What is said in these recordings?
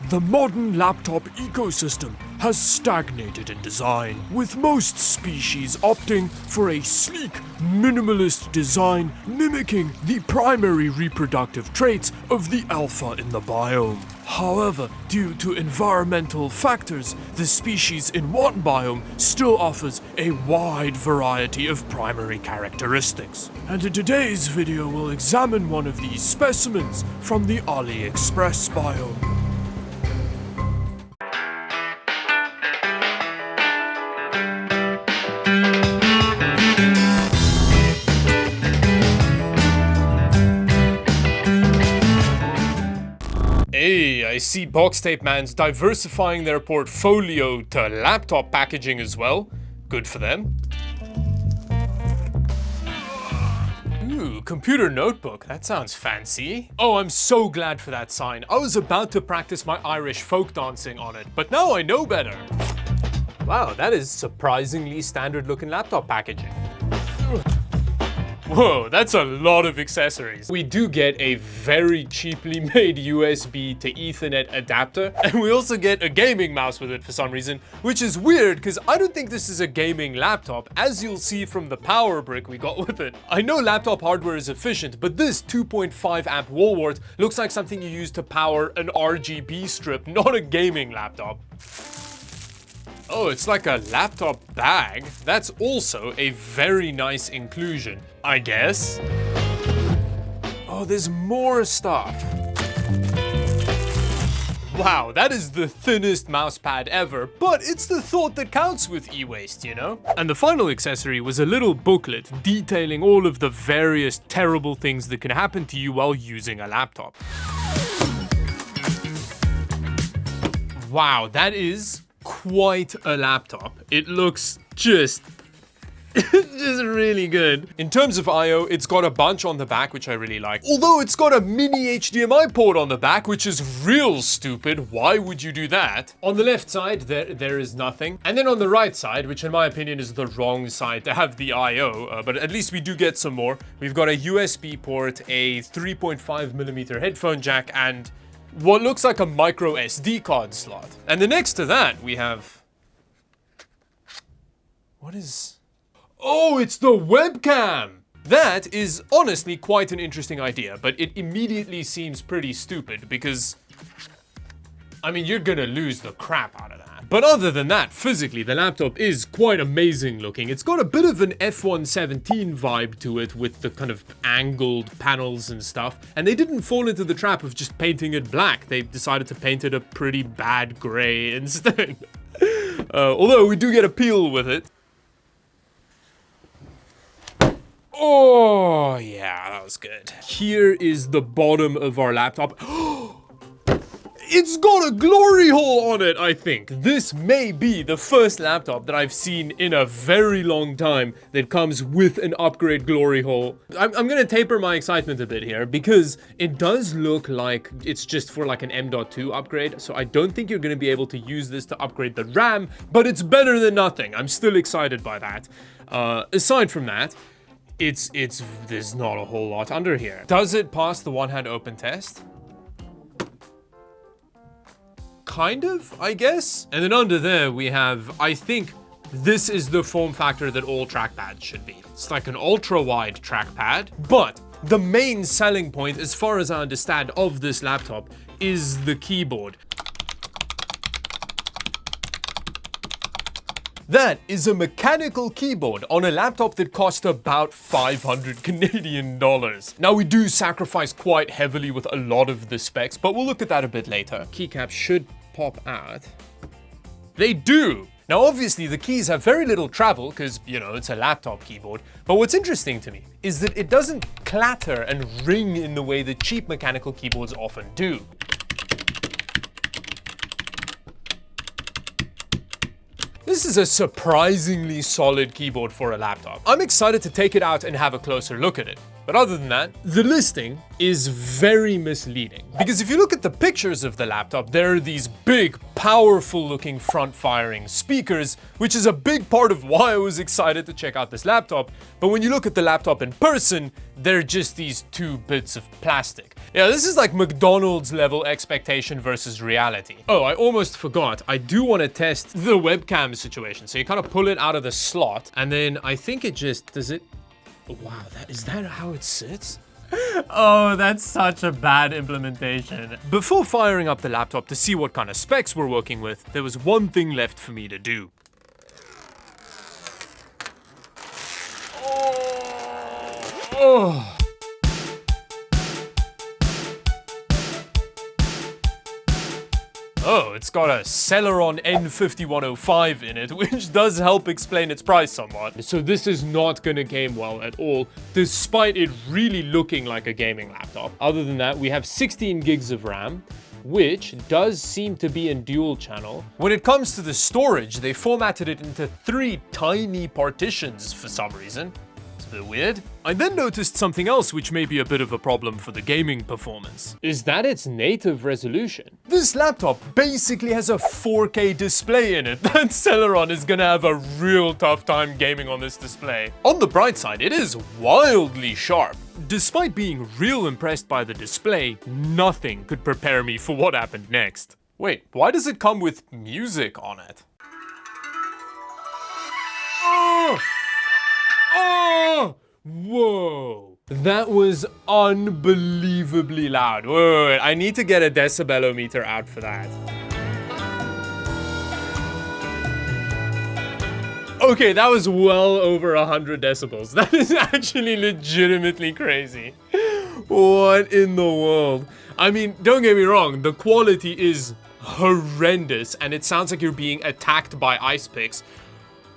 The modern laptop ecosystem has stagnated in design, with most species opting for a sleek, minimalist design mimicking the primary reproductive traits of the alpha in the biome. However, due to environmental factors, the species in one biome still offers a wide variety of primary characteristics. And in today's video, we'll examine one of these specimens from the Aliexpress biome. Hey, I see Box Tape Man's diversifying their portfolio to laptop packaging as well. Good for them. Ooh, computer notebook. That sounds fancy. Oh, I'm so glad for that sign. I was about to practice my Irish folk dancing on it, but now I know better. Wow, that is surprisingly standard looking laptop packaging. Whoa, that's a lot of accessories. We do get a very cheaply made USB to Ethernet adapter, and we also get a gaming mouse with it for some reason, which is weird because I don't think this is a gaming laptop, as you'll see from the power brick we got with it. I know laptop hardware is efficient, but this 2.5 amp wall wart looks like something you use to power an RGB strip, not a gaming laptop. Oh, it's like a laptop bag. That's also a very nice inclusion, I guess. Oh, there's more stuff. Wow, that is the thinnest mousepad ever, but it's the thought that counts with e-waste, you know? And the final accessory was a little booklet detailing all of the various terrible things that can happen to you while using a laptop. Wow, that is quite a laptop. It looks just really good. In terms of I/O, it's got a bunch on the back, which I really like. Although it's got a mini HDMI port on the back, which is real stupid. Why would you do that? On the left side, there is nothing. And then on the right side, which in my opinion is the wrong side to have the I/O, but at least we do get some more. We've got a USB port, a 3.5mm headphone jack, and what looks like a micro SD card slot. And then next to that, we have... What is... Oh, it's the webcam! That is honestly quite an interesting idea, but it immediately seems pretty stupid because, I mean, you're gonna lose the crap out of that. But other than that, physically, the laptop is quite amazing looking. It's got a bit of an F117 vibe to it with the kind of angled panels and stuff. And they didn't fall into the trap of just painting it black. They decided to paint it a pretty bad gray instead. Although we do get a peel with it. Oh, yeah, that was good. Here is the bottom of our laptop. It's got a glory hole on it, I think. This may be the first laptop that I've seen in a very long time that comes with an upgrade glory hole. I'm gonna taper my excitement a bit here because it does look like it's just for like an M.2 upgrade. So I don't think you're gonna be able to use this to upgrade the RAM, but it's better than nothing. I'm still excited by that. Aside from that, there's not a whole lot under here. Does it pass the one-hand open test? Kind of, I guess. And then under there we have, I think this is the form factor that all trackpads should be. It's like an ultra-wide trackpad, but the main selling point, as far as I understand, of this laptop is the keyboard. That is a mechanical keyboard on a laptop that cost about 500 Canadian dollars. Now we do sacrifice quite heavily with a lot of the specs, but we'll look at that a bit later. Keycaps should pop out. They do! Now obviously the keys have very little travel because, you know, it's a laptop keyboard, but what's interesting to me is that it doesn't clatter and ring in the way that cheap mechanical keyboards often do. This is a surprisingly solid keyboard for a laptop. I'm excited to take it out and have a closer look at it. But other than that, the listing is very misleading. Because if you look at the pictures of the laptop, there are these big, powerful looking front-firing speakers, which is a big part of why I was excited to check out this laptop. But when you look at the laptop in person, they're just these two bits of plastic. Yeah, this is like McDonald's level expectation versus reality. Oh, I almost forgot. I do want to test the webcam situation. So you kind of pull it out of the slot, and then I think it just, does it? Wow, is that how it sits? Oh, that's such a bad implementation. Before firing up the laptop to see what kind of specs we're working with, there was one thing left for me to do. Oh. Oh, it's got a Celeron N5105 in it, which does help explain its price somewhat. So this is not gonna game well at all, despite it really looking like a gaming laptop. Other than that, we have 16 gigs of RAM, which does seem to be in dual channel. When it comes to the storage, they formatted it into 3 tiny partitions for some reason. It's a bit weird. I then noticed something else which may be a bit of a problem for the gaming performance. Is that its native resolution? This laptop basically has a 4K display in it. That Celeron is gonna have a real tough time gaming on this display. On the bright side, it is wildly sharp. Despite being real impressed by the display, nothing could prepare me for what happened next. Wait, why does it come with music on it? Oh! Oh! Whoa! That was unbelievably loud. Wait, I need to get a decibelometer out for that. Okay, that was well over 100 decibels. That is actually legitimately crazy. What in the world? I mean, don't get me wrong, the quality is horrendous and it sounds like you're being attacked by ice picks.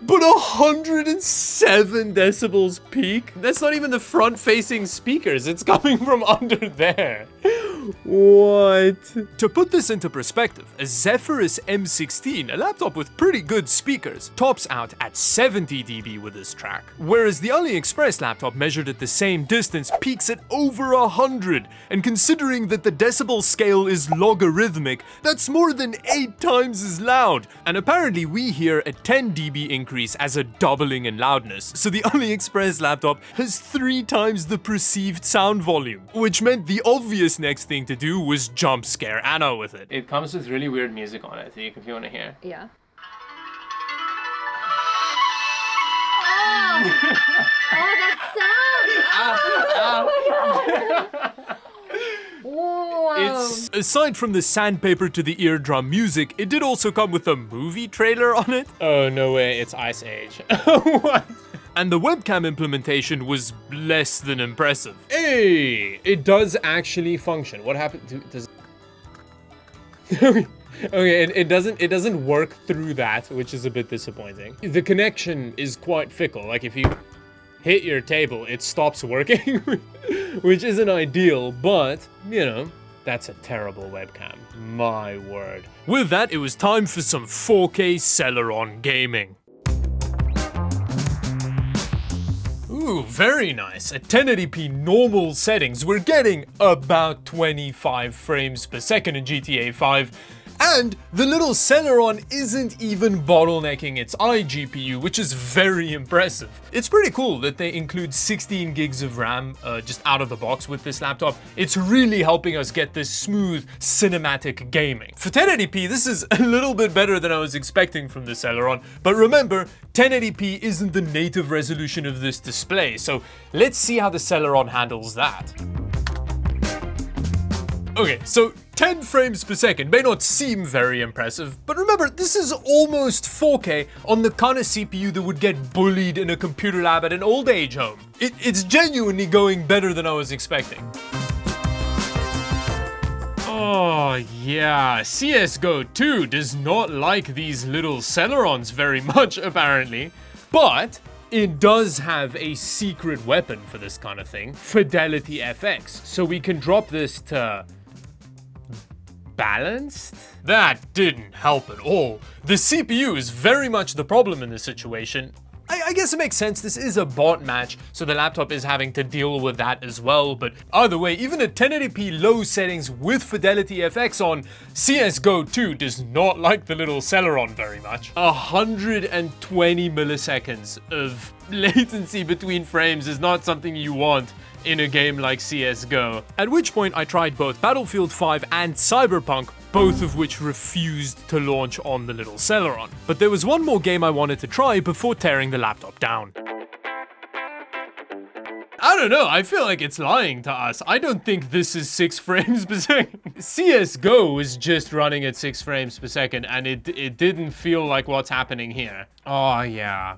But 107 decibels peak? That's not even the front-facing speakers. It's coming from under there. What? To put this into perspective, a Zephyrus M16, a laptop with pretty good speakers, tops out at 70 dB with this track. Whereas the Aliexpress laptop measured at the same distance peaks at over 100. And considering that the decibel scale is logarithmic, that's more than 8 times as loud. And apparently we hear a 10 dB increase as a doubling in loudness. So the Aliexpress laptop has 3 times the perceived sound volume, which meant the obvious next thing to do was jump scare Anna with it. It comes with really weird music on it, if you want to hear. Yeah. Oh, that sound! Whoa. Aside from the sandpaper to the eardrum music, it did also come with a movie trailer on it. Oh, no way, it's Ice Age. What? And the webcam implementation was less than impressive. Hey, it does actually function. What happened to does? Okay, it doesn't work through that, which is a bit disappointing. The connection is quite fickle. Like if you hit your table, it stops working, which isn't ideal, but you know, that's a terrible webcam. My word. With that, it was time for some 4K Celeron gaming. Ooh, very nice. At 1080p normal settings, we're getting about 25 frames per second in GTA 5. And the little Celeron isn't even bottlenecking its iGPU, which is very impressive. It's pretty cool that they include 16 gigs of RAM just out of the box with this laptop. It's really helping us get this smooth cinematic gaming. For 1080p, this is a little bit better than I was expecting from the Celeron, but remember, 1080p isn't the native resolution of this display, so let's see how the Celeron handles that. Okay, so 10 frames per second may not seem very impressive, but remember, this is almost 4K on the kind of CPU that would get bullied in a computer lab at an old age home. It's genuinely going better than I was expecting. Oh yeah, CSGO 2 does not like these little Celerons very much apparently, but it does have a secret weapon for this kind of thing, Fidelity FX, so we can drop this to balanced? That didn't help at all. The CPU is very much the problem in this situation. I I guess it makes sense. This is a bot match, so the laptop is having to deal with that as well. But either way, even at 1080p low settings with Fidelity FX on, CSGO 2 does not like the little Celeron very much. 120 milliseconds of latency between frames is not something you want in a game like CSGO. At which point I tried both Battlefield 5 and Cyberpunk, both of which refused to launch on the little Celeron. But there was one more game I wanted to try before tearing the laptop down. I don't know, I feel like it's lying to us. I don't think this is 6 frames per second. CSGO is just running at 6 frames per second, and it didn't feel like what's happening here. Oh yeah.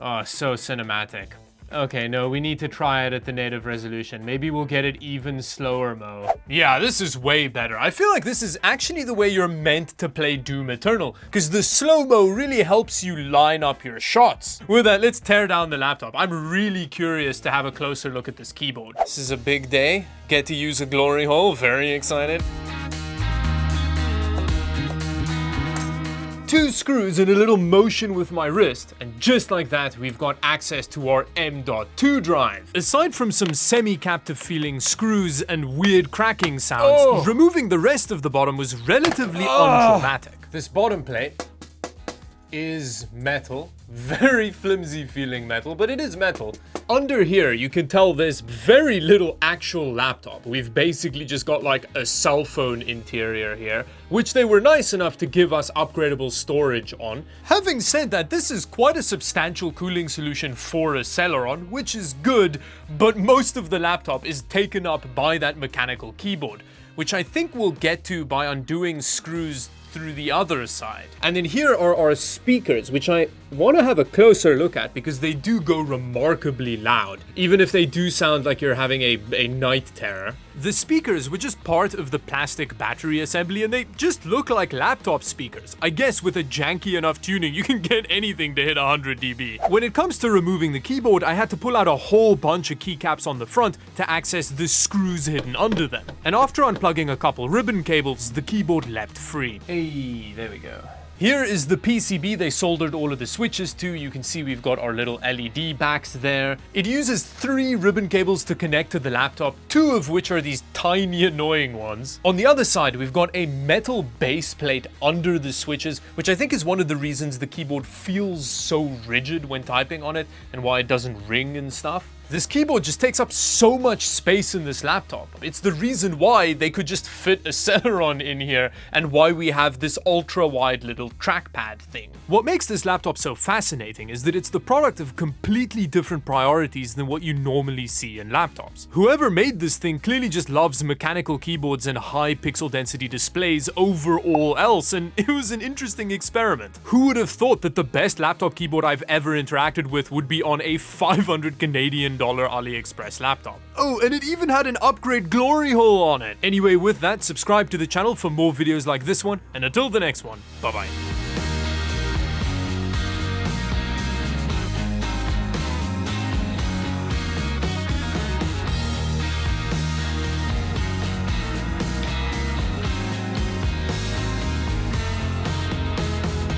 Oh, so cinematic. Okay, no, we need to try it at the native resolution. Maybe we'll get it even slower, Mo. Yeah, this is way better. I feel like this is actually the way you're meant to play Doom Eternal, because the slow-mo really helps you line up your shots. With that, let's tear down the laptop. I'm really curious to have a closer look at this keyboard. This is a big day. Get to use a glory hole. Very excited. 2 screws and a little motion with my wrist, and just like that, we've got access to our M.2 drive. Aside from some semi-captive feeling screws and weird cracking sounds, removing the rest of the bottom was relatively untraumatic. This bottom plate is metal, very flimsy feeling metal, but it is metal. Under here, you can tell there's very little actual laptop. We've basically just got like a cell phone interior here, which they were nice enough to give us upgradable storage on. Having said that, this is quite a substantial cooling solution for a Celeron, which is good, but most of the laptop is taken up by that mechanical keyboard, which I think we'll get to by undoing screws through the other side. And then here are our speakers, which I want to have a closer look at because they do go remarkably loud, even if they do sound like you're having a night terror. The speakers were just part of the plastic battery assembly, and they just look like laptop speakers. I guess with a janky enough tuning, you can get anything to hit 100 dB. When it comes to removing the keyboard, I had to pull out a whole bunch of keycaps on the front to access the screws hidden under them. And after unplugging a couple ribbon cables, the keyboard leapt free. Hey, there we go. Here is the PCB they soldered all of the switches to. You can see we've got our little LED backs there. It uses 3 ribbon cables to connect to the laptop, 2 of which are these tiny annoying ones. On the other side, we've got a metal base plate under the switches, which I think is one of the reasons the keyboard feels so rigid when typing on it and why it doesn't ring and stuff. This keyboard just takes up so much space in this laptop. It's the reason why they could just fit a Celeron in here and why we have this ultra-wide little trackpad thing. What makes this laptop so fascinating is that it's the product of completely different priorities than what you normally see in laptops. Whoever made this thing clearly just loves mechanical keyboards and high pixel density displays over all else, and it was an interesting experiment. Who would have thought that the best laptop keyboard I've ever interacted with would be on a 500 Canadian dollar Aliexpress laptop? Oh, and it even had an upgrade glory hole on it. Anyway, with that, subscribe to the channel for more videos like this one, and until the next one, bye bye.